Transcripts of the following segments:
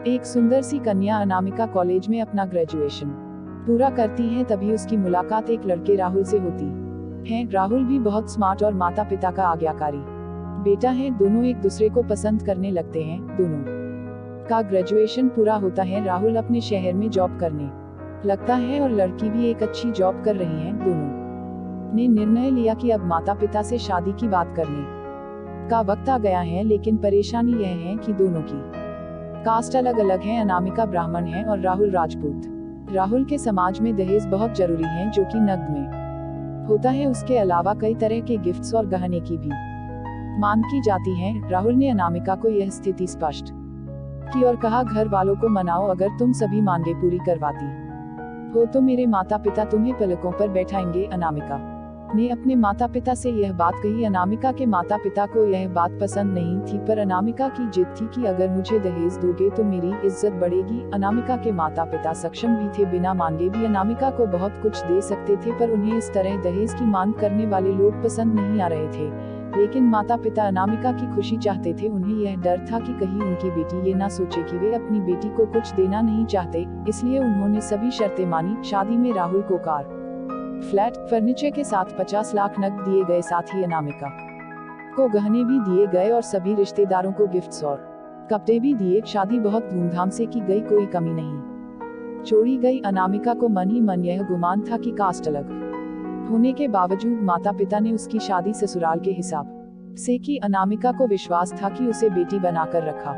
एक सुंदर सी कन्या अनामिका कॉलेज में अपना ग्रेजुएशन पूरा करती है, तभी उसकी मुलाकात एक लड़के राहुल से होती है। राहुल भी बहुत स्मार्ट और माता पिता का आज्ञाकारी बेटा है। दोनों एक दूसरे को पसंद करने लगते हैं। दोनों का ग्रेजुएशन पूरा होता है। राहुल अपने शहर में जॉब करने लगता है और लड़की भी एक अच्छी जॉब कर रही है। दोनों ने निर्णय लिया कि अब माता पिता से शादी की बात करने का वक्त आ गया है, लेकिन परेशानी यह है कि दोनों की कास्ट अलग अलग है। अनामिका ब्राह्मण है और राहुल राजपूत। राहुल के समाज में दहेज बहुत जरूरी है, जो कि नकद में होता है। उसके अलावा कई तरह के गिफ्ट्स और गहने की भी मांग की जाती है। राहुल ने अनामिका को यह स्थिति स्पष्ट की और कहा, घर वालों को मनाओ, अगर तुम सभी मांगे पूरी करवाती हो तो मेरे माता पिता तुम्हें पलकों पर बैठाएंगे। अनामिका ने अपने माता पिता से यह बात कही। अनामिका के माता पिता को यह बात पसंद नहीं थी, पर अनामिका की जिद थी कि अगर मुझे दहेज दोगे तो मेरी इज्जत बढ़ेगी। अनामिका के माता पिता सक्षम भी थे, बिना मांगे भी अनामिका को बहुत कुछ दे सकते थे, पर उन्हें इस तरह दहेज की मांग करने वाले लोग पसंद नहीं आ रहे थे। लेकिन माता पिता अनामिका की खुशी चाहते थे। उन्हें यह डर था कि कहीं उनकी बेटी ये ना सोचे कि वे अपनी बेटी को कुछ देना नहीं चाहते, इसलिए उन्होंने सभी शर्तें मानी। शादी में राहुल को कार, फ्लैट, फर्नीचर के साथ 50 लाख नकद दिए गए। साथ ही अनामिका को गहने भी दिए गए और सभी रिश्तेदारों को गिफ्ट्स और कपड़े भी दिए। शादी बहुत धूमधाम से की गई, कोई कमी नहीं छोड़ी गई। अनामिका को मन ही मन यह गुमान था कि कास्ट अलग होने के बावजूद माता पिता ने उसकी शादी ससुराल के हिसाब से की। अनामिका को विश्वास था कि उसे बेटी बनाकर रखा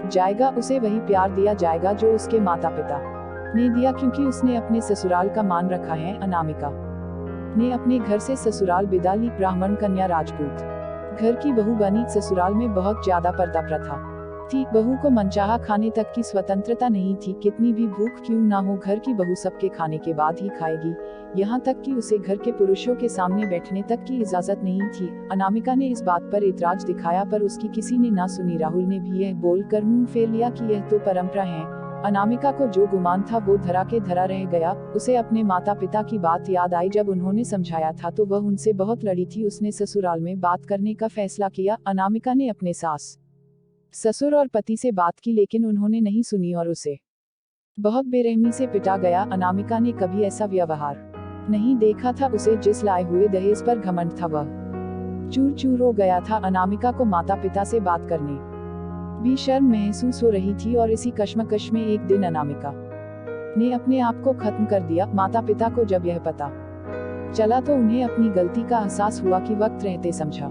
जाएगा, उसे वही प्यार दिया जाएगा जो उसके माता पिता ने दिया, क्योंकि उसने अपने ससुराल का मान रखा है। अनामिका ने अपने घर से ससुराल विदा ली। ब्राह्मण कन्या राजपूत घर की बहू बनी। ससुराल में बहुत ज्यादा पर्दा प्रथा थी। बहू को मनचाहा खाने तक की स्वतंत्रता नहीं थी। कितनी भी भूख क्यों ना हो, घर की बहू सबके खाने के बाद ही खाएगी। यहाँ तक कि उसे घर के पुरुषों के सामने बैठने तक की इजाजत नहीं थी। अनामिका ने इस बात पर इतराज दिखाया, पर उसकी किसी ने ना सुनी। राहुल ने भी यह बोलकर मुंह फेर लिया कि यह तो परंपरा है। अनामिका को जो गुमान था वो धरा के धरा रह गया। उसे अपने माता पिता की बात याद आई। जब उन्होंने समझाया था तो वह उनसे बहुत लड़ी थी। उसने ससुराल में बात करने का फैसला किया। अनामिका ने अपने सास, ससुर और पति से बात की, लेकिन उन्होंने नहीं सुनी और उसे बहुत बेरहमी से पिटा गया। अनामिका ने कभी ऐसा व्यवहार नहीं देखा था। उसे जिस लाए हुए दहेज पर घमंड था वह चूर चूर हो गया था। अनामिका को माता पिता से बात करने भी शर्म महसूस हो रही थी और इसी कश्मकश में एक दिन अनामिका ने अपने आप को खत्म कर दिया। माता पिता को जब यह पता चला तो उन्हें अपनी गलती का एहसास हुआ कि वक्त रहते समझा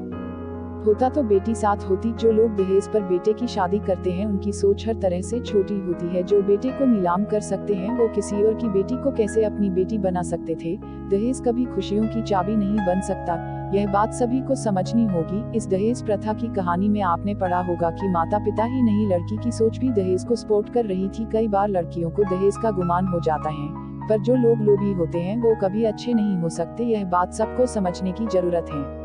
होता तो बेटी साथ होती। जो लोग दहेज पर बेटे की शादी करते हैं उनकी सोच हर तरह से छोटी होती है। जो बेटे को नीलाम कर सकते हैं वो किसी और की बेटी को कैसे अपनी बेटी बना सकते थे। दहेज कभी खुशियों की चाबी नहीं बन सकता, यह बात सभी को समझनी होगी। इस दहेज प्रथा की कहानी में आपने पढ़ा होगा कि माता पिता ही नहीं, लड़की की सोच भी दहेज को सपोर्ट कर रही थी। कई बार लड़कियों को दहेज का गुमान हो जाता है, पर जो लोग लोभी होते हैं वो कभी अच्छे नहीं हो सकते। यह बात सबको समझने की जरूरत है।